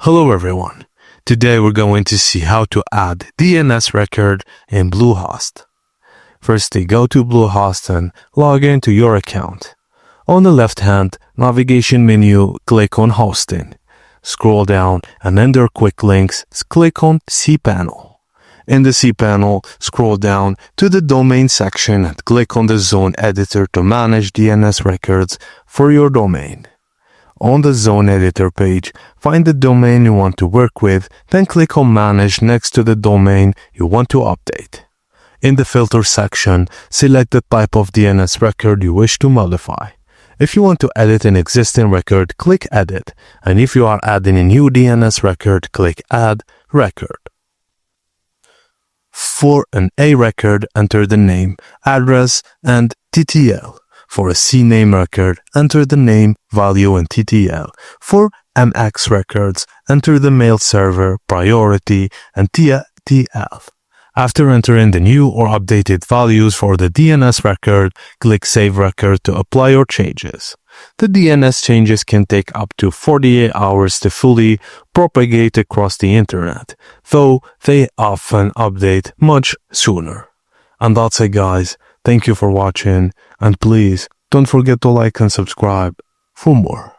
Hello everyone. Today we're going to see how to add DNS record in Bluehost. Firstly, go to Bluehost and log into your account. On the left-hand navigation menu, click on Hosting. Scroll down and under Quick Links, click on cPanel. In the cPanel, scroll down to the Domain section and click on the Zone Editor to manage DNS records for your domain. On the Zone Editor page, find the domain you want to work with, then click on Manage next to the domain you want to update. In the Filter section, select the type of DNS record you wish to modify. If you want to edit an existing record, click Edit, and if you are adding a new DNS record, click Add Record. For an A record, enter the name, address, and TTL. For a CNAME record, enter the name, value, and TTL. For MX records, enter the mail server, priority, and TTL. After entering the new or updated values for the DNS record, click Save Record to apply your changes. The DNS changes can take up to 48 hours to fully propagate across the internet, though they often update much sooner. And that's it, guys. Thank you for watching, and please don't forget to like and subscribe for more.